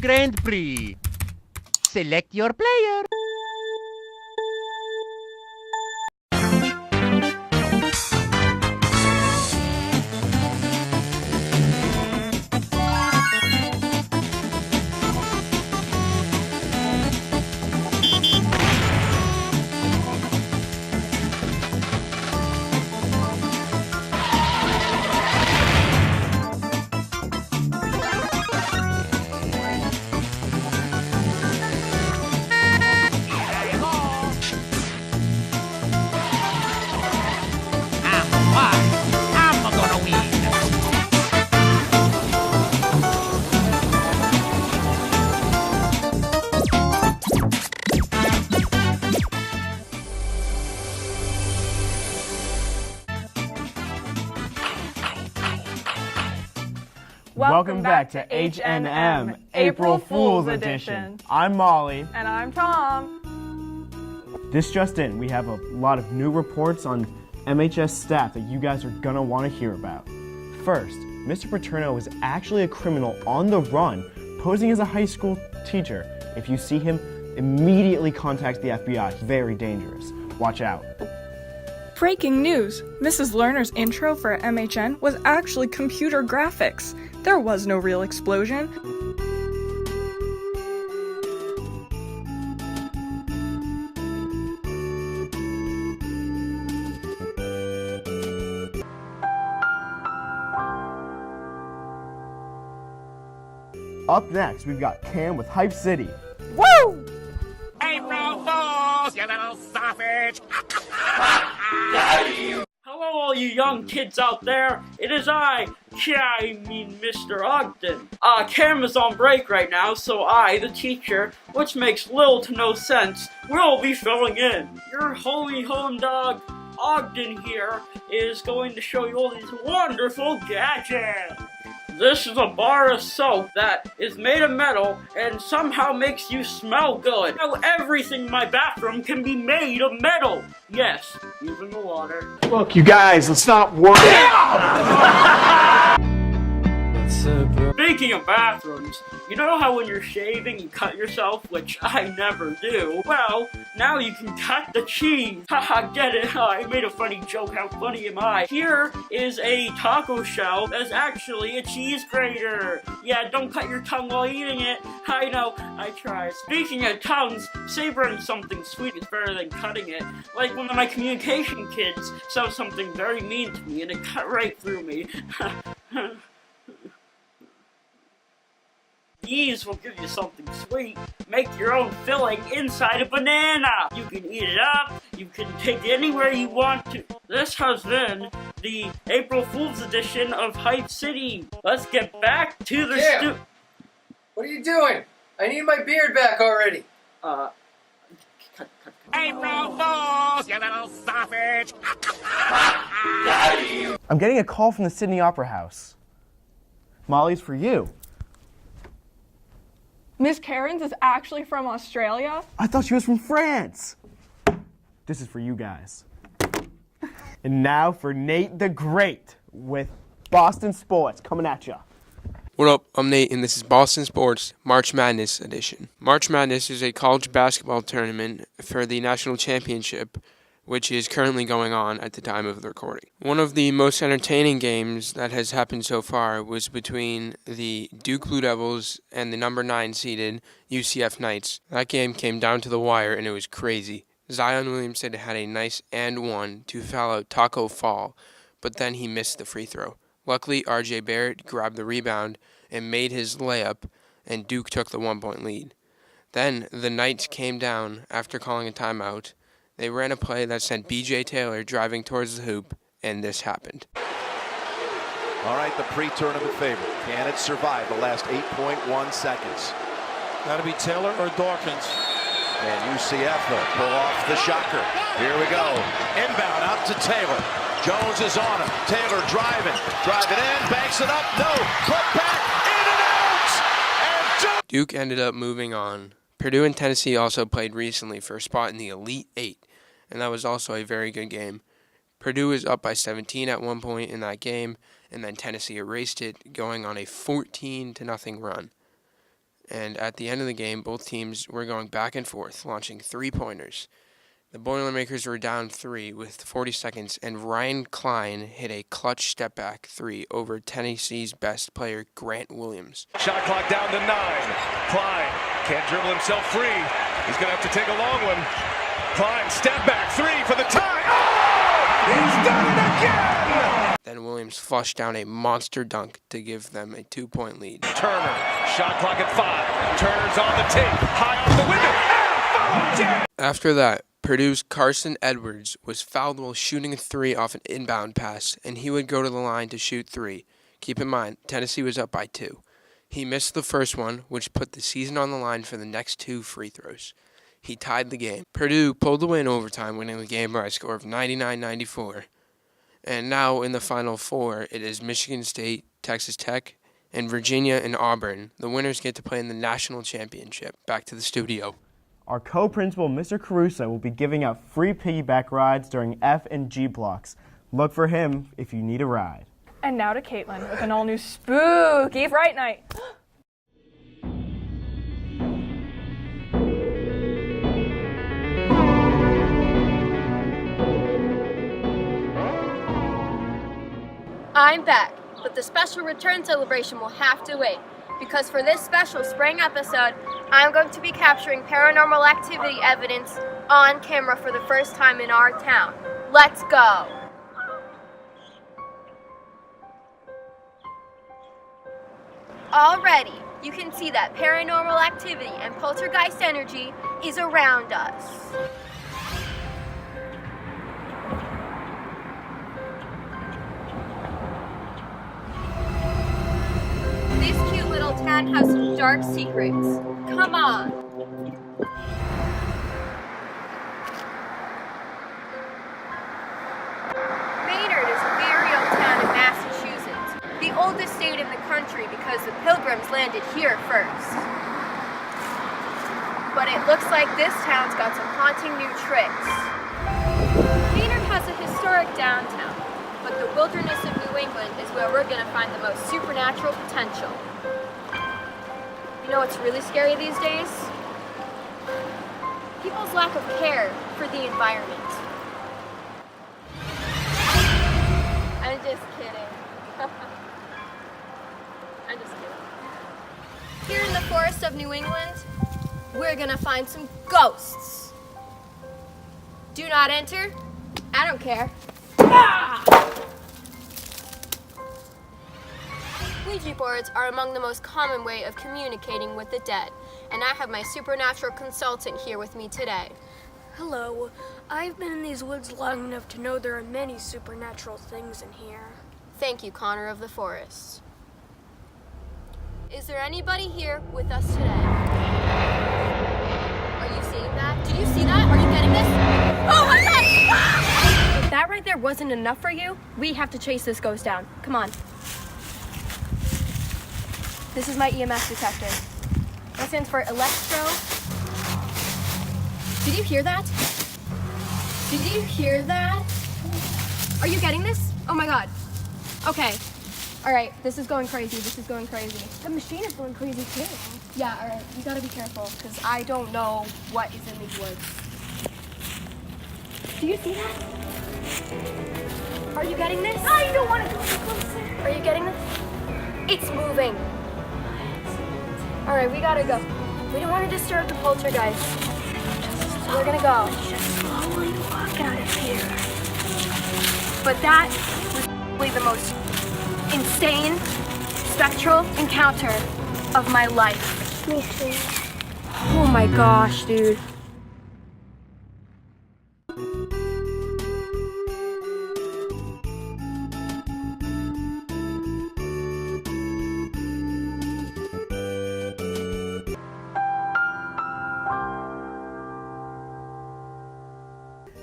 Grand Prix. Select your player. Welcome back to HNM, April Fool's Edition. I'm Molly. And I'm Tom. This just in, we have a lot of new reports on MHS staff that you guys are gonna want to hear about. First, Mr. Paterno is actually a criminal on the run, posing as a high school teacher. If you see him, immediately contact the FBI. Very dangerous. Watch out. Breaking news! Mrs. Lerner's intro for MHN was actually computer graphics. There was no real explosion. Up next, we've got Cam with Hype City. Woo! April Fools, you little sausage. Hello, all you young kids out there. It is Mr. Ogden. Cam is on break right now, so I, the teacher, which makes little to no sense, will be filling in. Your holy home dog, Ogden here, is going to show you all these wonderful gadgets. This is a bar of soap that is made of metal and somehow makes you smell good. Now everything in my bathroom can be made of metal. Yes, even the water. Look, you guys, let's not worry. Speaking of bathrooms, you know how when you're shaving you cut yourself, which I never do? Well, now you can cut the cheese. Haha, get it? I made a funny joke, how funny am I? Here is a taco shell that's actually a cheese grater. Yeah, don't cut your tongue while eating it. I know, I try. Speaking of tongues, savoring something sweet is better than cutting it. Like one of my communication kids said something very mean to me and it cut right through me. These will give you something sweet. Make your own filling inside a banana. You can eat it up. You can take it anywhere you want to. This has been the April Fool's edition of Hype City. Let's get back to the What are you doing? I need my beard back already. April Fools, you little sausage. I'm getting a call from the Sydney Opera House. Molly's for you. Miss Cairns is actually from Australia? I thought she was from France. This is for you guys. And now for Nate the Great with Boston Sports coming at ya. What up? I'm Nate, and this is Boston Sports March Madness edition. March Madness is a college basketball tournament for the national championship, which is currently going on at the time of the recording. One of the most entertaining games that has happened so far was between the Duke Blue Devils and the number 9 seeded UCF Knights. That game came down to the wire, and it was crazy. Zion Williamson had a nice and one to foul out Taco Fall, but then he missed the free throw. Luckily, R.J. Barrett grabbed the rebound and made his layup, and Duke took the 1-point lead. Then the Knights came down after calling a timeout. They ran a play that sent B.J. Taylor driving towards the hoop, and this happened. All right, the pre-tournament favorite. Can it survive the last 8.1 seconds? Got to be Taylor or Dawkins. And UCF will pull off the shocker. Here we go. Inbound out to Taylor. Jones is on him. Taylor driving in, banks it up. No, put back, in and out. And Duke ended up moving on. Purdue and Tennessee also played recently for a spot in the Elite Eight, and that was also a very good game. Purdue was up by 17 at one point in that game, and then Tennessee erased it, going on a 14-0 run. and at the end of the game, both teams were going back and forth, launching three-pointers. The Boilermakers were down 3 with 40 seconds, and Ryan Klein hit a clutch step-back 3 over Tennessee's best player, Grant Williams. Shot clock down to 9. Klein can't dribble himself free. He's going to have to take a long one. Klein, step-back 3 for the tie. Oh! He's done it again! Then Williams flushed down a monster dunk to give them a 2-point lead. Turner, shot clock at 5. Turner's on the tape, high off the window. After that, Purdue's Carson Edwards was fouled while shooting a 3 off an inbound pass, and he would go to the line to shoot 3. Keep in mind, Tennessee was up by 2. He missed the first one, which put the season on the line for the next 2 free throws. He tied the game. Purdue pulled away in overtime, winning the game by a score of 99-94. And now in the Final Four, it is Michigan State, Texas Tech, and Virginia and Auburn. The winners get to play in the national championship. Back to the studio. Our co-principal, Mr. Caruso, will be giving out free piggyback rides during F and G blocks. Look for him if you need a ride. And now to Caitlin with an all-new spooky Fright Night. I'm back, but the special return celebration will have to wait, because for this special spring episode, I'm going to be capturing paranormal activity evidence on camera for the first time in our town. Let's go! Already, you can see that paranormal activity and poltergeist energy is around us. This cute little town has some dark secrets. Come on. Maynard is a very old town in Massachusetts, the oldest state in the country because the Pilgrims landed here first. But it looks like this town's got some haunting new tricks. Maynard has a historic downtown, but the wilderness of New England is where we're gonna find the most supernatural potential. You know what's really scary these days? People's lack of care for the environment. I'm just kidding. I'm just kidding. Here in the forest of New England, we're gonna find some ghosts. Do not enter. I don't care. Ouija boards are among the most common way of communicating with the dead, and I have my supernatural consultant here with me today. Hello. I've been in these woods long enough to know there are many supernatural things in here. Thank you, Connor of the Forest. Is there anybody here with us today? Are you seeing that? Did you see that? Are you getting this? Oh my God! If that right there wasn't enough for you, we have to chase this ghost down. Come on. This is my EMF detector. That stands for electro. Did you hear that? Did you hear that? Are you getting this? Oh my God. Okay. All right, this is going crazy. This is going crazy. The machine is going crazy too. Yeah, all right. You gotta be careful because I don't know what is in these woods. Do you see that? Are you getting this? I don't want to go any closer. Are you getting this? It's moving. All right, we gotta go. We don't want to disturb the poltergeist. So we're gonna go. Just slowly walk out of here. But that was probably the most insane spectral encounter of my life. Me too. Oh my gosh, dude.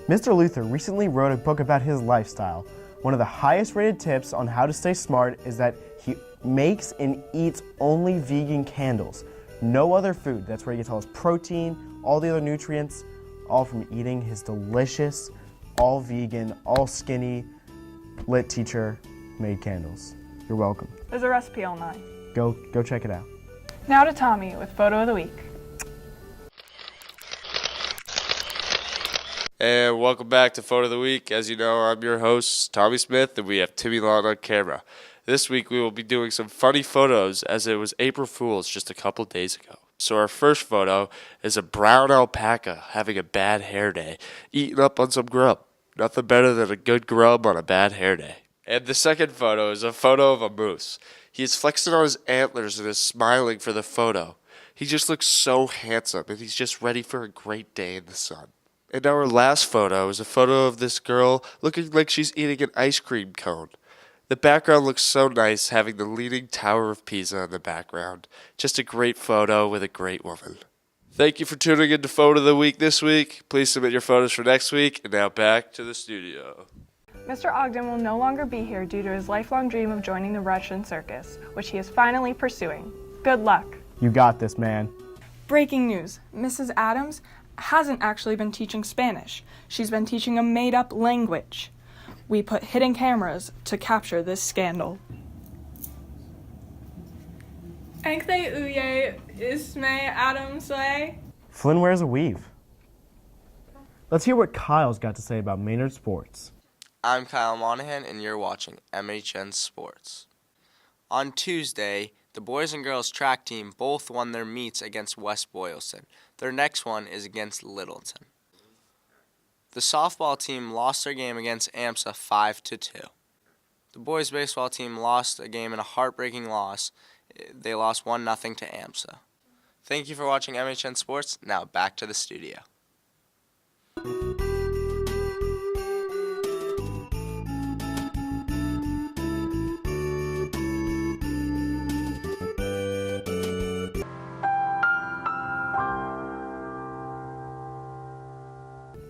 Mr. Luther recently wrote a book about his lifestyle. One of the highest rated tips on how to stay smart is that he makes and eats only vegan candles. No other food. That's where he gets all his protein, all the other nutrients, all from eating his delicious, all vegan, all skinny, lit teacher made candles. You're welcome. There's a recipe online. Go check it out. Now to Tommy with Photo of the Week. And welcome back to Photo of the Week. As you know, I'm your host, Tommy Smith, and we have Timmy Long on camera. This week we will be doing some funny photos as it was April Fool's just a couple days ago. So our first photo is a brown alpaca having a bad hair day, eating up on some grub. Nothing better than a good grub on a bad hair day. And the second photo is a photo of a moose. He is flexing on his antlers and is smiling for the photo. He just looks so handsome, and he's just ready for a great day in the sun. And our last photo is a photo of this girl looking like she's eating an ice cream cone. The background looks so nice, having the Leaning Tower of Pisa in the background. Just a great photo with a great woman. Thank you for tuning in to Photo of the Week this week. Please submit your photos for next week. And now back to the studio. Mr. Ogden will no longer be here due to his lifelong dream of joining the Russian circus, which he is finally pursuing. Good luck. You got this, man. Breaking news. Mrs. Adams hasn't actually been teaching Spanish. She's been teaching a made-up language. We put hidden cameras to capture this scandal. Ankle uye isme Adams lay. Flynn wears a weave. Let's hear what Kyle's got to say about Maynard Sports. I'm Kyle Monahan, and you're watching MHN Sports. On Tuesday, the boys and girls track team both won their meets against West Boylston. Their next one is against Littleton. The softball team lost their game against AMSA 5-2. The boys baseball team lost a game in a heartbreaking loss. They lost 1-0 to AMSA. Thank you for watching MHN Sports. Now back to the studio.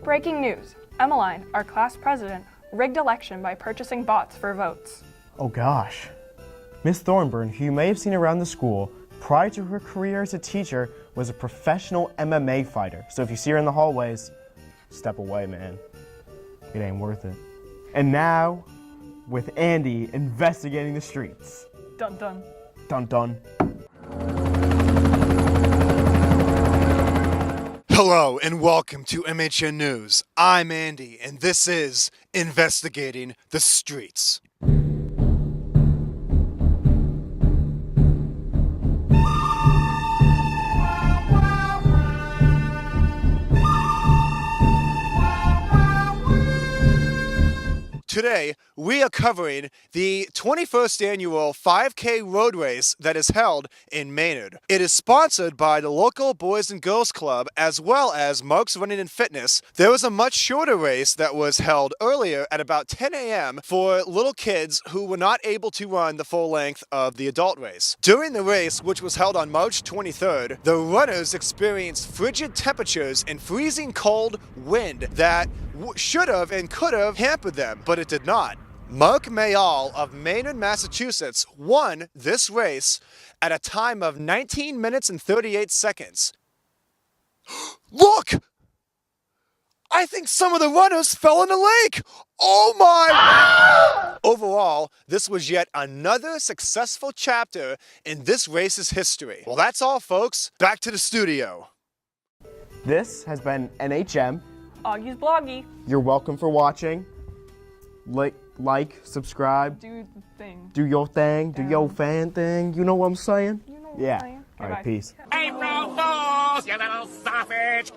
Breaking news. Emmeline, our class president, rigged election by purchasing bots for votes. Oh gosh. Miss Thornburn, who you may have seen around the school, prior to her career as a teacher, was a professional MMA fighter. So if you see her in the hallways, step away, man. It ain't worth it. And now, with Andy investigating the streets. Dun dun. Dun dun. Hello and welcome to MHN News. I'm Andy and this is Investigating the Streets. Today, we are covering the 21st annual 5K road race that is held in Maynard. It is sponsored by the local Boys and Girls Club as well as Mark's Running and Fitness. There was a much shorter race that was held earlier at about 10 a.m. for little kids who were not able to run the full length of the adult race. During the race, which was held on March 23rd, the runners experienced frigid temperatures and freezing cold wind that should have and could have hampered them, but it did not. Mark Mayall of Maynard, Massachusetts won this race at a time of 19 minutes and 38 seconds. Look! I think some of the runners fell in the lake! Oh my! Overall, this was yet another successful chapter in this race's history. Well, that's all, folks. Back to the studio. This has been NHM. Augie's Bloggy. You're welcome for watching. Like, subscribe. Do the thing. Do your thing. Do your fan thing. You know what I'm saying? You know what yeah. I'm saying. All right, peace. April Fools, you little sausage!